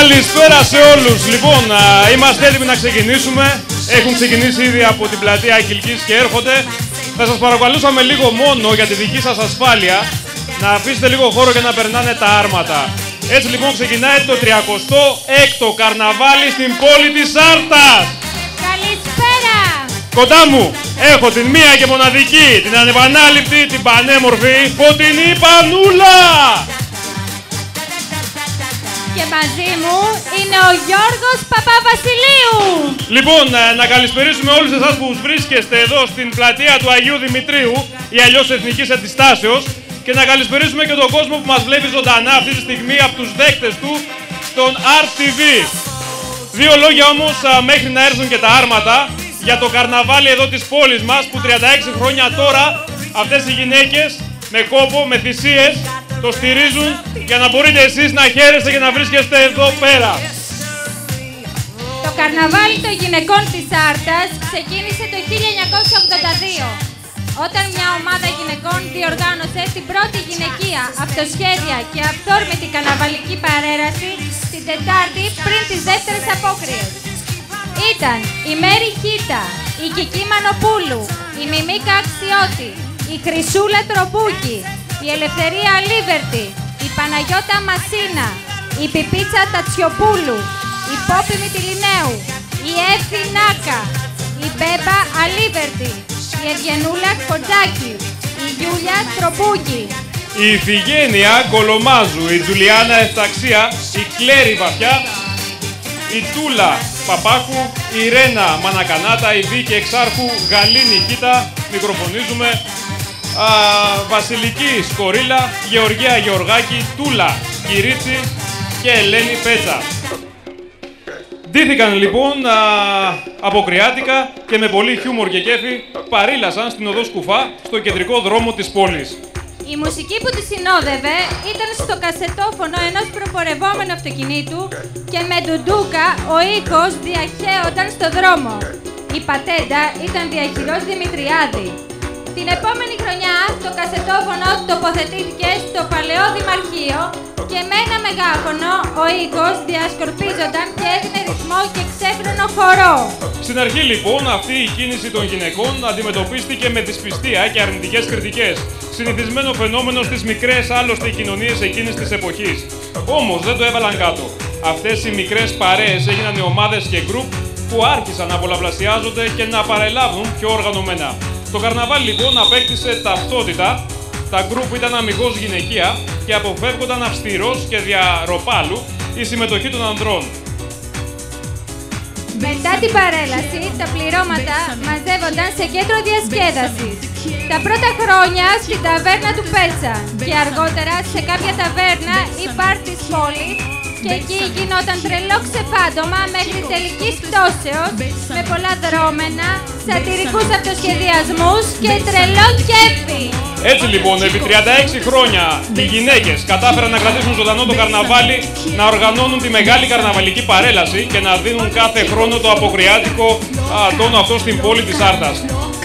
Καλησπέρα σε όλους. Λοιπόν, είμαστε έτοιμοι να ξεκινήσουμε. Έχουν ξεκινήσει ήδη από την πλατεία Κιλκής και έρχονται. Θα σας παρακαλούσαμε λίγο μόνο για τη δική σας ασφάλεια να αφήσετε λίγο χώρο για να περνάνε τα άρματα. Έτσι λοιπόν ξεκινάει το 36ο καρναβάλι στην πόλη της Άρτας. Καλησπέρα! Κοντά μου έχω την μία και μοναδική, την ανεπανάληπτη, την πανέμορφη Φωτεινή Πανούλα. Και μαζί μου είναι ο Γιώργος Παπαβασιλείου. Λοιπόν, να καλησπερίσουμε όλους εσάς που βρίσκεστε εδώ στην πλατεία του Αγίου Δημητρίου ή αλλιώς Εθνικής Αντιστάσεως και να καλησπερίσουμε και τον κόσμο που μας βλέπει ζωντανά αυτή τη στιγμή από τους δέκτες του στον RTV. Δύο λόγια όμως μέχρι να έρθουν και τα άρματα για το καρναβάλι εδώ της πόλης μας που 36 χρόνια τώρα αυτές οι γυναίκες με κόπο, με θυσίες το στηρίζουν για να μπορείτε εσείς να χαίρεστε και να βρίσκεστε εδώ πέρα. Το καρναβάλι των γυναικών της Άρτας ξεκίνησε το 1982 όταν μια ομάδα γυναικών διοργάνωσε την πρώτη γυναικεία αυτοσχέδια και αυθόρμητη καρναβαλική παρέλαση την Τετάρτη πριν τις δεύτερες απόκριες. Ήταν η Μέρη Χίτα, η Κική Μανοπούλου, η Μιμίκα Αξιώτη, η Χρυσούλα Τροπούκη, η Ελευθερία Λίβερτη, η Παναγιώτα Μασίνα, η Πιπίτσα Τατσιοπούλου, η Πόπη Μητυλινέου, η Εύη Νάκα, η Μπέμπα Αλίβερτη, η Ευγενούλα Κοντζάκη, η Γιούλια Τροπούκη, η Ιφηγένεια Κολομάζου, η Τζουλιάνα Εφταξία, η Κλέρη Βαθιά, η Τούλα Παπάκου, η Ρένα Μανακανάτα, η Βίκη Εξάρχου, Γαλήνη Νικήτα, μικροφωνίζουμε, Βασιλική Σκορίλα, Γεωργία Γεωργάκη, Τούλα Κυρίτσι και Ελένη Πέτσα. Ντύθηκαν λοιπόν αποκριάτικα και με πολύ χιούμορ και κέφι παρήλασαν στην οδό Σκουφά στο κεντρικό δρόμο της πόλης. Η μουσική που τη συνόδευε ήταν στο κασετόφωνο ενός προπορευόμενου αυτοκινήτου και με ντουντούκα ο ήχος διαχέονταν στο δρόμο. Η πατέντα ήταν διαχειρός Δημητριάδη. Την επόμενη χρονιά το κασετόφωνο τοποθετήθηκε στο παλαιό Δημαρχείο και με ένα μεγάφωνο ο ήχος διασκορπίζονταν και έδινε ρυθμό και ξέφρενο χορό. Στην αρχή λοιπόν αυτή η κίνηση των γυναικών αντιμετωπίστηκε με δυσπιστία και αρνητικές κριτικές. Συνηθισμένο φαινόμενο στις μικρές άλλωστε κοινωνίες εκείνης της εποχής. Όμως δεν το έβαλαν κάτω. Αυτές οι μικρές παρέες έγιναν ομάδες και γκρουπ που άρχισαν να πολλαπλασιάζονται και να παρελάβουν πιο οργανωμένα. Το καρναβάλι λοιπόν απέκτησε ταυτότητα, τα γκρουπ ήταν αμιγώς γυναικεία και αποφεύγονταν αυστηρός και διαρροπάλου η συμμετοχή των ανδρών. Μετά την παρέλαση, τα πληρώματα μαζεύονταν σε κέντρο διασκέδασης. Τα πρώτα χρόνια στην ταβέρνα του Πέτσα και αργότερα σε κάποια ταβέρνα ή μπαρ της πόλης και εκεί γινόταν τρελό ξεφάντωμα μέχρι τελικής πτώσεως με πολλά δρόμενα, σατυρικούς αυτοσχεδιασμούς και τρελό κέφι. Έτσι λοιπόν, επί 36 χρόνια οι γυναίκες κατάφεραν να κρατήσουν ζωντανό το καρναβάλι, να οργανώνουν τη μεγάλη καρναβαλική παρέλαση και να δίνουν κάθε χρόνο το αποκριάτικο τόνο αυτό στην πόλη της Άρτας.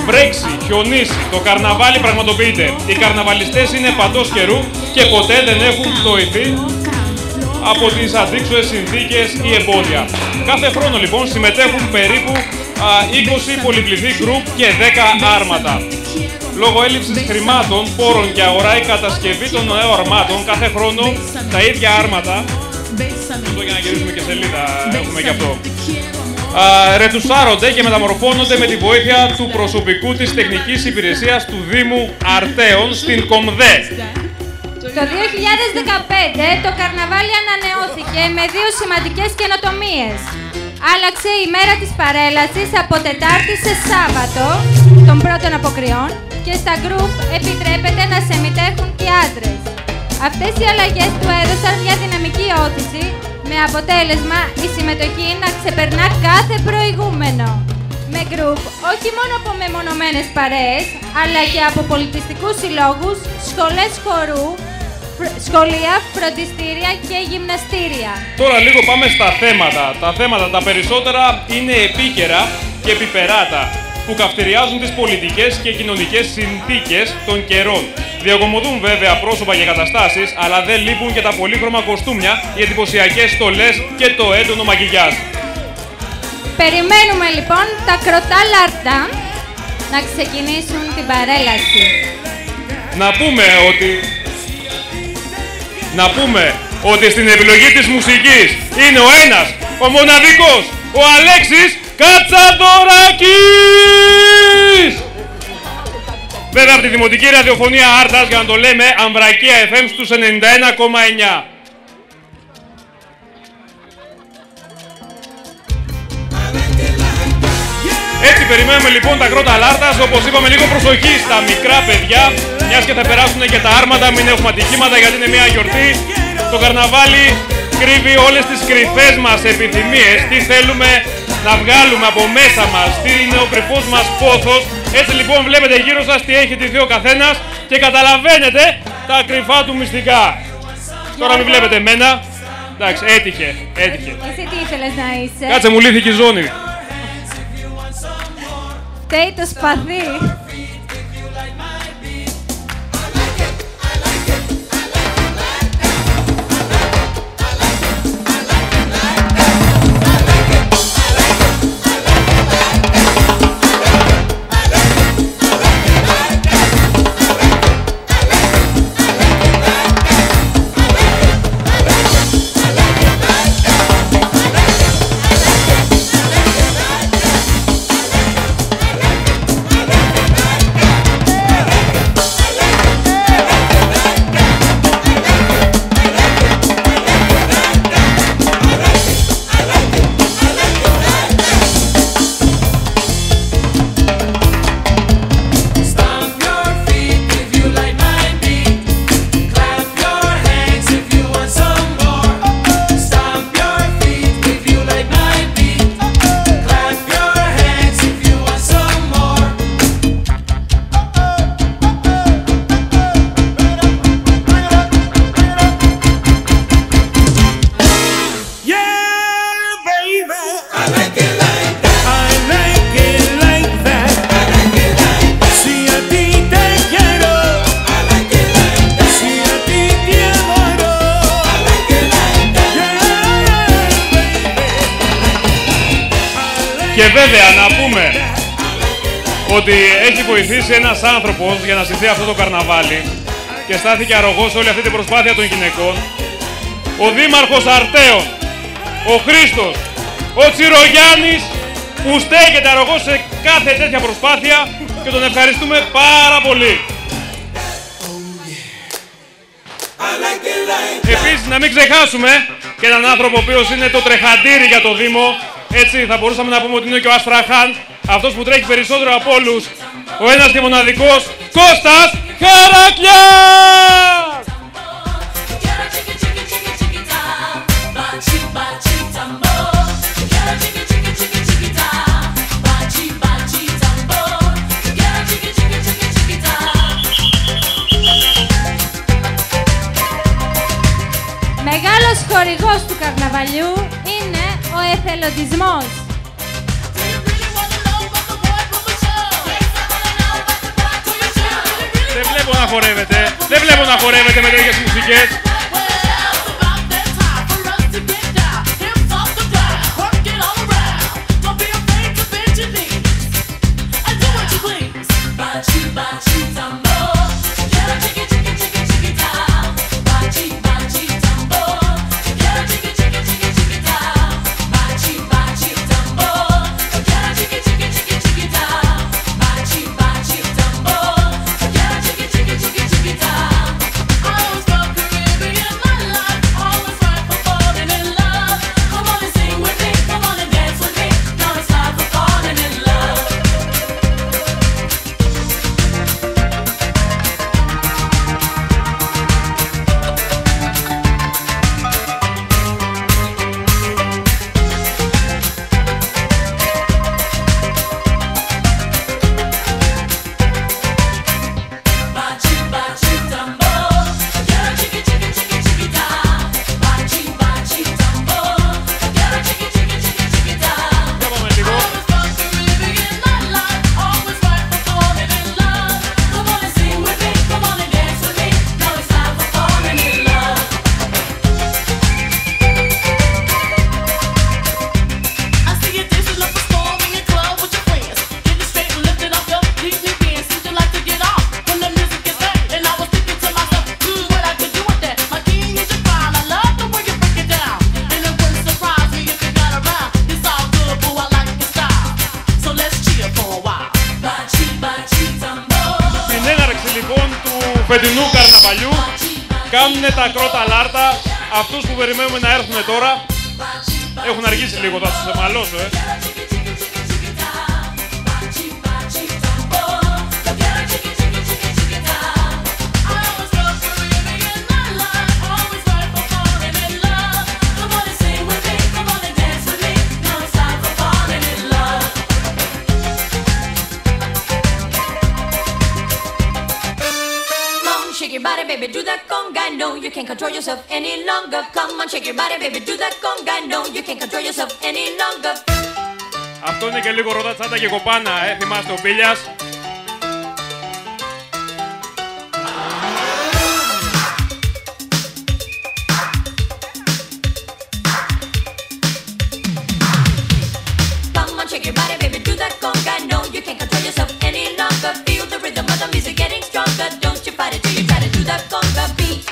Βρέξει, χιονίσει, το καρναβάλι πραγματοποιείται. Οι καρναβαλιστές είναι παντός καιρού και ποτέ δεν έχουν πτωηθεί από τις αντίξωες συνθήκες ή εμπόδια. Κάθε χρόνο λοιπόν συμμετέχουν περίπου 20 πολυπληθή γκρουπ και 10 άρματα. Λόγω έλλειψης χρημάτων, πόρων και αγορά η κατασκευή των νέων αρμάτων κάθε χρόνο τα ίδια άρματα. Αυτό για να γυρίσουμε και σελίδα έχουμε και αυτό. Ρετουσάρονται και μεταμορφώνονται με τη βοήθεια του προσωπικού της τεχνικής υπηρεσίας του Δήμου Αρτέων στην ΚΟΜΔΕ. Το 2015 το καρναβάλι ανανεώθηκε με δύο σημαντικές καινοτομίες. Άλλαξε η μέρα της παρέλασης από Τετάρτη σε Σάββατο των πρώτων αποκριών και στα γκρουπ επιτρέπεται να συμμετέχουν και άντρες. Αυτές οι αλλαγές του έδωσαν μια δυναμική όθηση με αποτέλεσμα η συμμετοχή να ξεπερνά κάθε προηγούμενο. Με γκρουπ όχι μόνο από μεμονωμένες παρέες, αλλά και από πολιτιστικούς συλλόγους, σχολές χορού, σχολεία, φροντιστήρια και γυμναστήρια. Τώρα λίγο πάμε στα θέματα. Τα θέματα τα περισσότερα είναι επίκαιρα και επιπεράτα, που καυτηριάζουν τις πολιτικές και κοινωνικές συνθήκες των καιρών. Διακομωδούν βέβαια πρόσωπα και καταστάσεις, αλλά δεν λείπουν και τα πολύχρωμα κοστούμια, οι εντυπωσιακές στολές και το έντονο μακιγιάζ. Περιμένουμε λοιπόν τα κροτά λάρτα να ξεκινήσουν την παρέλαση. Να πούμε ότι στην επιλογή της μουσικής είναι ο ένας, ο μοναδικός, ο Αλέξης Κατσαδωράκης! Βέβαια από τη Δημοτική Ραδιοφωνία Άρτας, για να το λέμε, Αμβρακία FM στους 91,9. Έτσι περιμένουμε λοιπόν τα κρότα λάρτας, όπως είπαμε, λίγο προσοχή στα μικρά παιδιά, μιας και θα περάσουν και τα άρματα, μην έχουμε ατυχήματα γιατί είναι μια γιορτή. Το καρναβάλι κρύβει όλες τις κρυφές μας επιθυμίες, τι θέλουμε να βγάλουμε από μέσα μας, τι είναι ο κρυφός μας πόθος. Έτσι λοιπόν βλέπετε γύρω σας τι έχει ντυθεί ο καθένας και καταλαβαίνετε τα κρυφά του μυστικά. Τώρα μην βλέπετε εμένα. Εντάξει, έτυχε. Εσύ τι ήθελες να είσαι? Κάτσε, μου λύθηκε η ζώνη. Φταίει το σπαθί. Και βέβαια να πούμε ότι έχει βοηθήσει ένας άνθρωπος για να στηθεί αυτό το καρναβάλι και στάθηκε αρρωγός σε όλη αυτή την προσπάθεια των γυναικών, ο Δήμαρχος Αρτέων, ο Χρήστος, ο Τσιρογιάννης, που στέκεται αρρωγός σε κάθε τέτοια προσπάθεια και τον ευχαριστούμε πάρα πολύ. Επίσης να μην ξεχάσουμε και έναν άνθρωπο ο οποίος είναι το τρεχαντήρι για το Δήμο. Έτσι θα μπορούσαμε να πούμε ότι είναι και ο Αστραχάν, αυτός που τρέχει περισσότερο από όλους, ο ένας και μοναδικός Κώστας Χαρακλιάς! Μεγάλος χορηγός του καρναβαλιού είναι ο εθελοντισμός. Δεν βλέπω να χορεύετε με τέτοιες μουσικές. φετινού καρναβαλιού. Κάνουν τα κρότα λάρτα. Αυτούς που περιμένουμε να έρθουν τώρα. Έχουν αργήσει λίγο, θα τους εμαλώσω, Shake your body, baby, do that conga. No, you can't control yourself any longer. Come on, shake your body, baby, do that conga. No, you can't control yourself any longer. Αυτό είναι και λίγο ρώτα τσάντα και κοπάνα, θυμάστε ο Πίλιας. Come on, shake your body, baby, do that conga. No, you can't control yourself any longer. Feel the rhythm of the music getting stronger. Don't you fight it till you try to do that conga beat.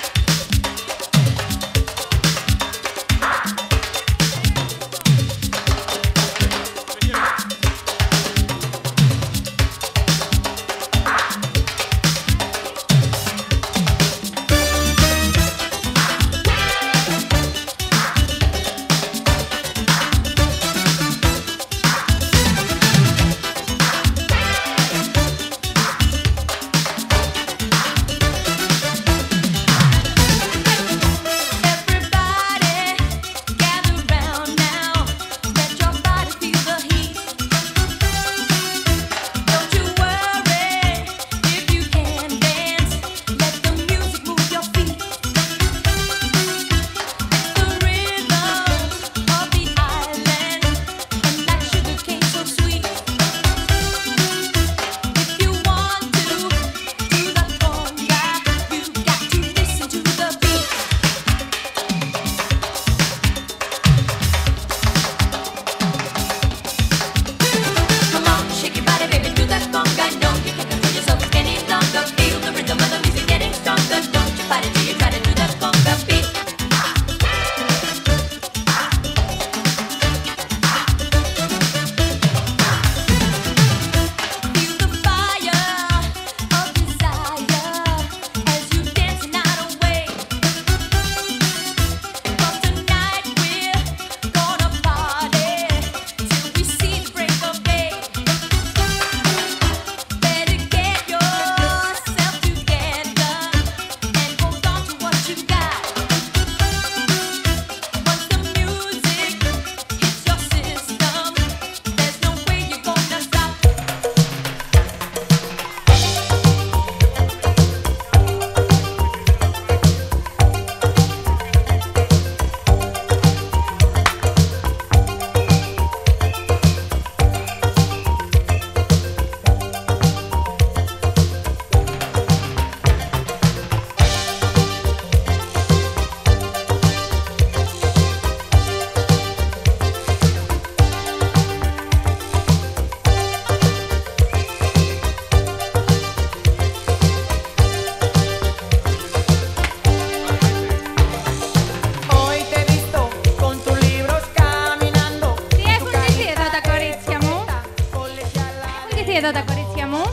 εδώ τα κορίτσια μου.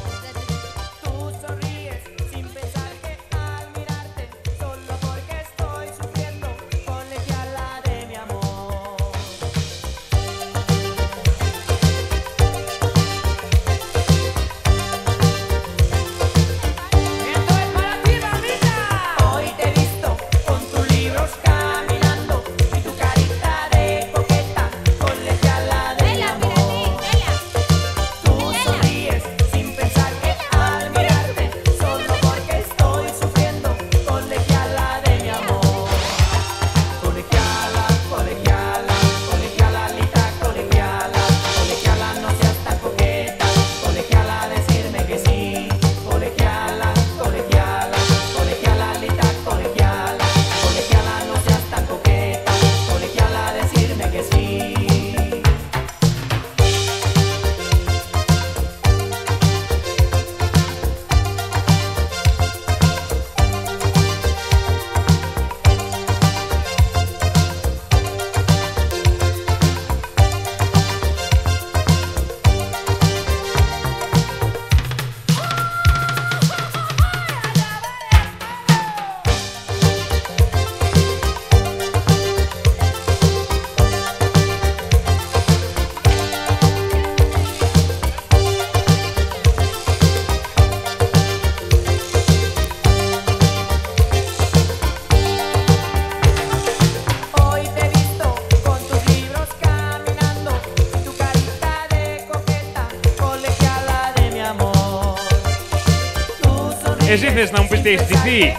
Εσύ θες να μου πεις τι έχεις ντυθεί?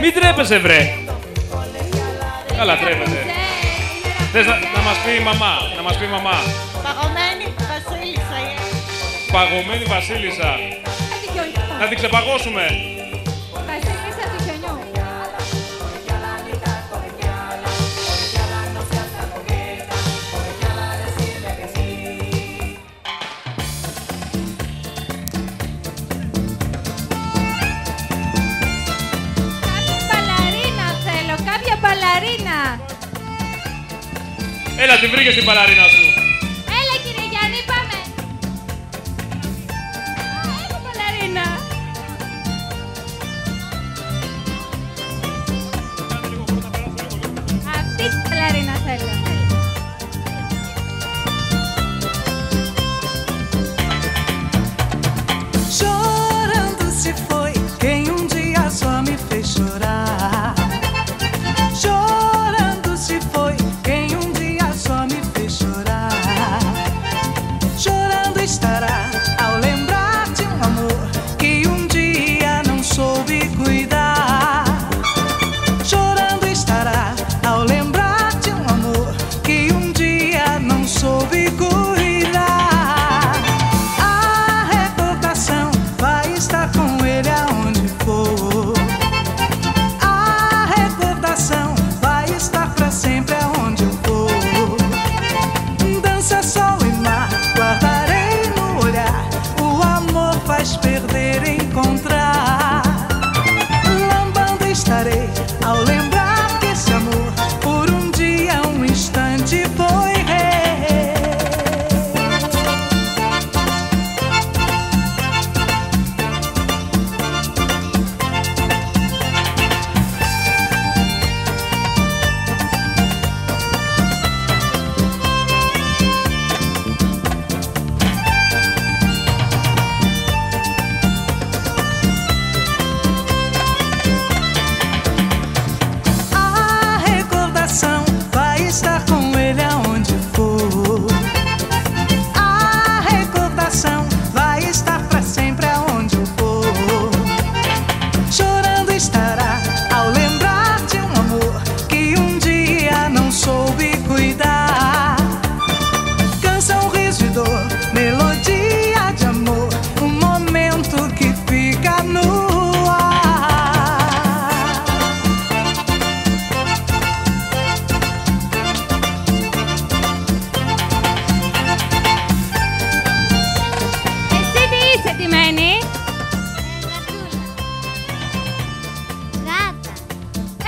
Μην τρέπεσαι, βρε. Καλά, τρέπεσαι. Θες να μας πει μαμά, να μας πει μαμά. Παγωμένη Βασίλισσα. Παγωμένη Βασίλισσα. Να την ξεπαγώσουμε. Βασίλισσα του χιονιού. Κάποια μπαλαρίνα. Έλα, τη βρήκες την μπαλαρίνα σου. Έλα, κύριε Γιάννη, πάμε. Έχω μπαλαρίνα. Αυτή την μπαλαρίνα θέλω. Chorando se foi quem dia só me fez chorar. Chorando se foi quem dia só me fez chorar. Chorando estará ao lembrar de amor que dia não soube cuidar. Chorando estará ao lembrar de amor que dia não soube cuidar. A recordação vai estar com ele aonde for. A recordação vai estar pra sempre aonde eu for. Dança, sol e mar, guardarei no olhar. O amor faz perder e encontrar. Lambando estarei ao lembrar que esse amor por dia, instante foi rei. A recordação vai estar com ele aonde for. A recordação vai estar pra sempre aonde eu for. Chorando estará ao lembrar de amor que dia não soube cuidar. Canção, riso e dor, melodia de amor, momento que fica no ar. Εσύ τι είσαι, ντυμένη? Γάτα.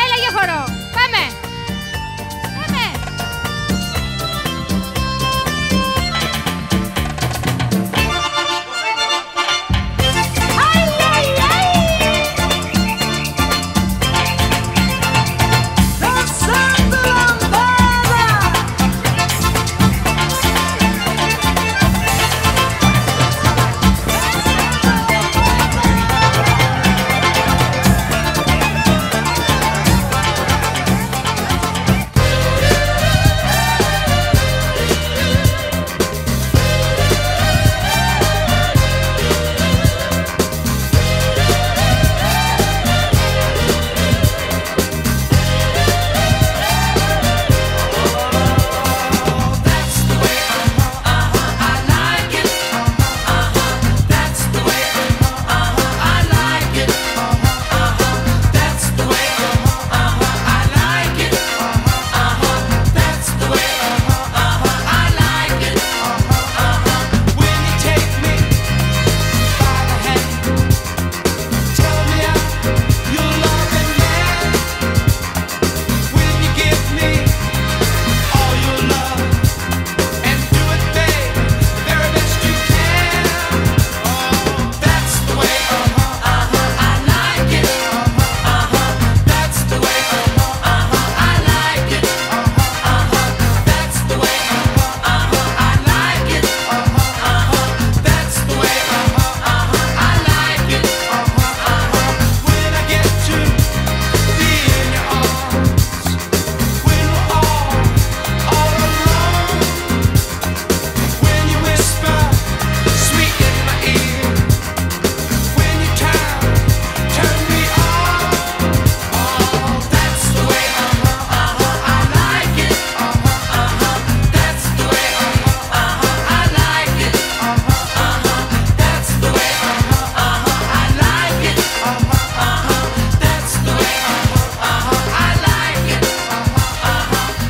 Έλα για χορό. Πάμε. Πάμε.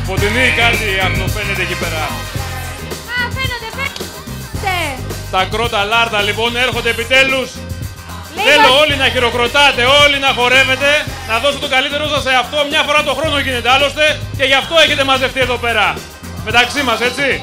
Φωτεινή, κάτι αχνοφαίνεται εκεί πέρα. Α, φαίνονται. Τα κρότα λάρτα λοιπόν έρχονται επιτέλους. Λίγο. Θέλω όλοι να χειροκροτάτε, όλοι να χορεύετε, να δώσω το καλύτερό σας σε αυτό. Μια φορά το χρόνο γίνεται άλλωστε και γι' αυτό έχετε μαζευτεί εδώ πέρα. Μεταξύ μας, έτσι.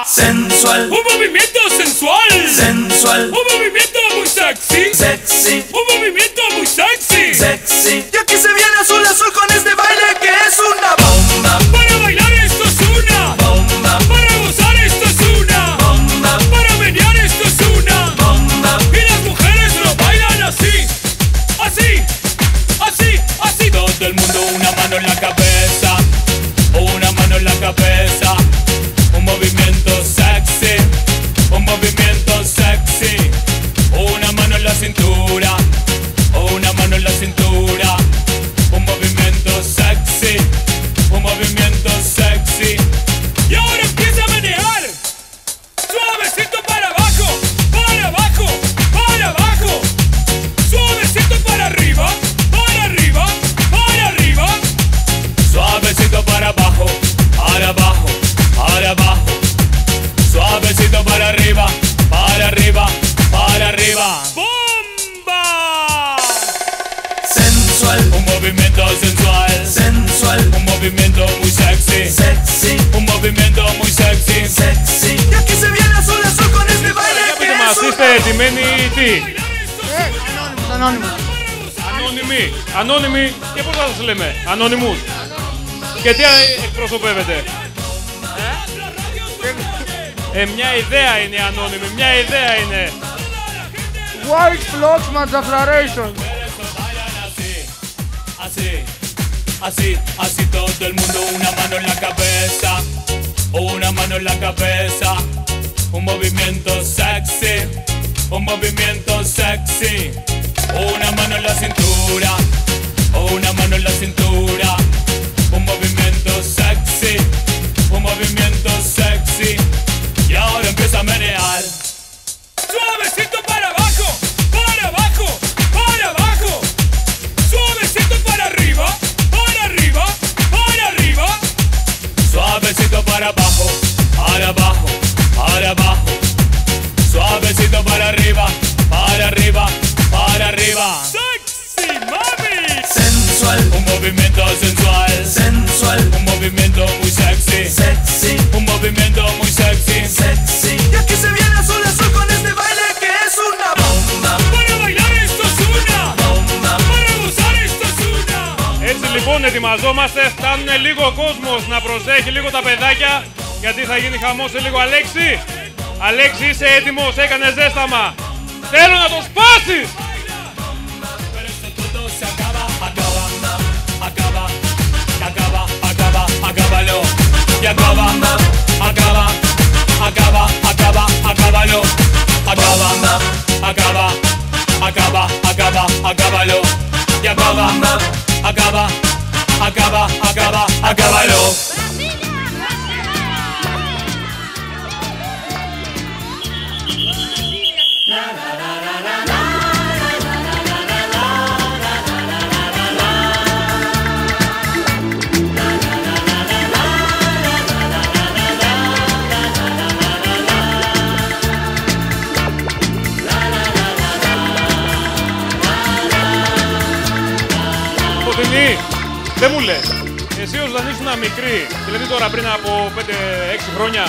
Sensual, Un movimiento sensual. sensual, Un movimiento muy sexy. sexy, Un movimiento muy sexy. sexy. Y aquí se viene azul azul con este baile que es una bomba, Para bailar esto es una. bomba, Para gozar esto es una. bomba, Para menear esto es una. bomba. Y las mujeres lo bailan así. Así. Así. Así. Todo el mundo una mano en la cabeza. Una mano en la cabeza. Un movimiento sexy. Un movimiento sexy. Una mano en la cintura. Una mano en la cintura. Un movimiento sexy. Un movimiento sexy. Y ahora empieza a menear. Suavecito para abajo. Para abajo. Para abajo. Suavecito para arriba. Para arriba. Para arriba. Suavecito para abajo. Para abajo. Para abajo. Suavecito para arriba. Para arriba. Para arriba. ¡Bomba! Sensual, Un movimiento sensual. sensual, Un movimiento muy sexy. sexy, Un movimiento muy sexy. sexy. Y aquí se viene azul azul con este baile Για que πείτε μας, es είστε una ετοιμένοι ή τι. Ανώνυμος. Ανώνυμοι. Ανώνυμοι και πώς θα σας λέμε. Ανώνυμους. Και τι εκπροσωπεύετε. Μια ιδέα είναι ανώνυμη. Μια ιδέα είναι. White Flotsman Declaration. Así, así, así todo el mundo, una mano en la cabeza, una mano en la cabeza, un movimiento sexy, un movimiento sexy, una mano en la cintura, una mano en la cintura, un movimiento sexy, un movimiento sexy, y ahora empieza a menear. Suavecito para abajo, para abajo, para abajo. Suavecito para arriba, para arriba, para arriba. Suavecito para abajo, para abajo, para abajo. Suavecito para arriba, para arriba, para arriba. Sexy mami. sensual, Un movimiento sensual, sensual, un movimiento muy sexy, sexy, un movimiento muy sexy. sexy. Y aquí se viene azul azul con este baile que es una bomba, Para bailar esto es una, bomba, para gozar esto es una. Έτσι λοιπόν ετοιμαζόμαστε. Φτάνουν λίγο ο κόσμος να προσέχει λίγο τα παιδάκια. Γιατί θα γίνει χαμός σε λίγο. Αλέξη, Αλέξη είσαι έτοιμος. Έκανες ζέσταμα. Θέλω να το σπάσεις. Pero esto todo se acaba, acaba, acaba, acaba, acaba, acábalo. Y acaba, acaba, acaba, acaba, acábalo. Acaba, acaba, acaba, acaba, acábalo. Y acaba, acaba, acaba, acaba, acábalo. Φωτεινή, δεν μου λες. Εσύ όταν ήσουν μικρή, δηλαδή τώρα πριν από 5-6 χρόνια,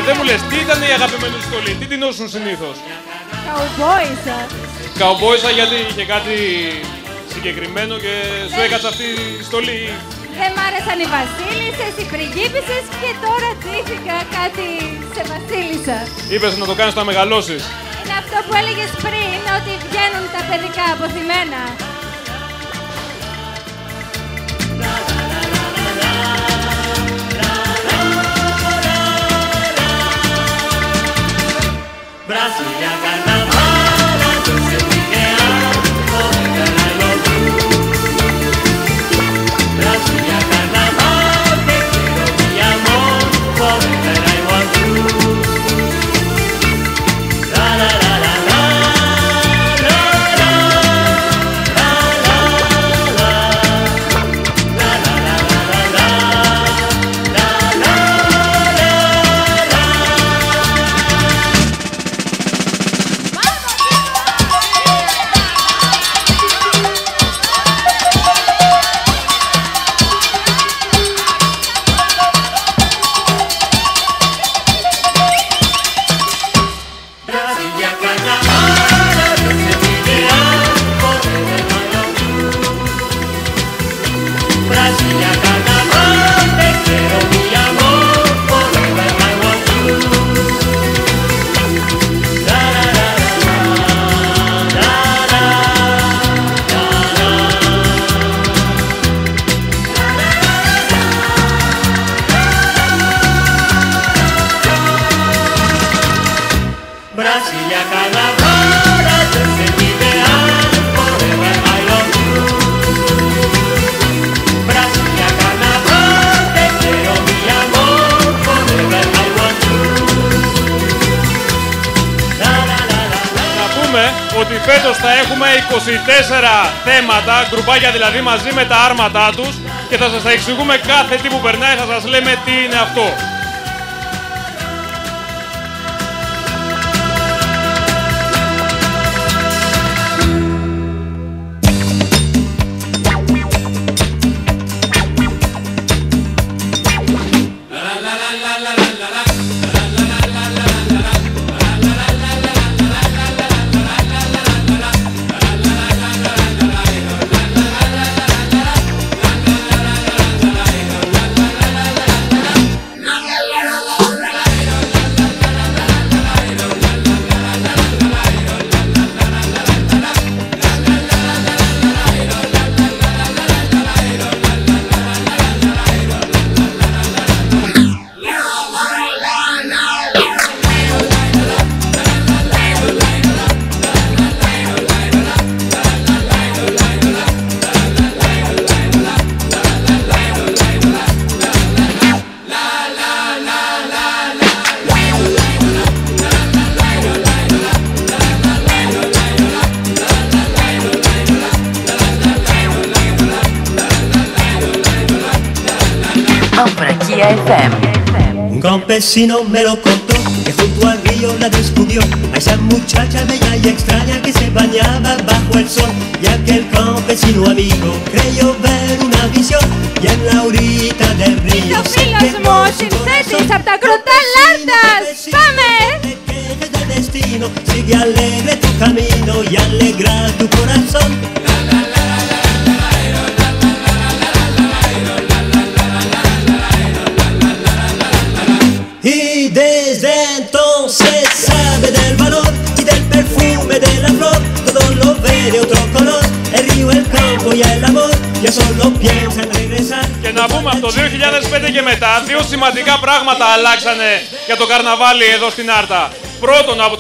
δεν μου λες τι ήταν η αγαπημένη σου στολή, τι τεινώσουν συνήθως. Καουμπόισα. Καουμπόισα γιατί είχε κάτι συγκεκριμένο και σου έκατσε αυτή η στολή. Δεν μ' άρεσαν οι βασίλισσες, οι πριγκίπισσες και τώρα ντύθηκα κάτι σε βασίλισσα. Είπες να το κάνεις να μεγαλώσεις. Είναι αυτό που έλεγες πριν, ότι βγαίνουν τα παιδικά αποθυμένα. Brasilia carnaval, dulce ideal, forever I love you. Brasilia carnaval, te quiero mi amor, forever I want you. La la la la la, la la la la, la la la la la, la la. Brasilia carnaval, dulce ideal, forever I love you. Brasilia carnaval, te quiero mi amor, forever I want you. La la la la la. Να πούμε ότι φέτος θα έχουμε 24 θέματα, γκρουπάκια δηλαδή μαζί με τα άρματά τους και θα σας τα εξηγούμε κάθε τι που περνάει, θα σας λέμε τι είναι αυτό. Ambraquía FM. Un campesino me lo contó, que junto al río la descubrió, a esa muchacha bella y extraña que se bañaba bajo el sol. Y aquel campesino amigo creyó ver una visión, y en la orilla del río Το φίλος μου, ο συνθέτης απ' τα Κροταλάρτας. Πάμε! del destino, sigue alegre tu camino y alegra tu corazón. Y desde entonces sabe del valor y del perfume de la flor, todo lo ve de otro color, el río, el campo y el amor, ya solo piensa en regresar. Και να πούμε από το 2005 και μετά, δύο σημαντικά πράγματα αλλάξανε για το καρναβάλι εδώ στην Άρτα. Πρώτον, από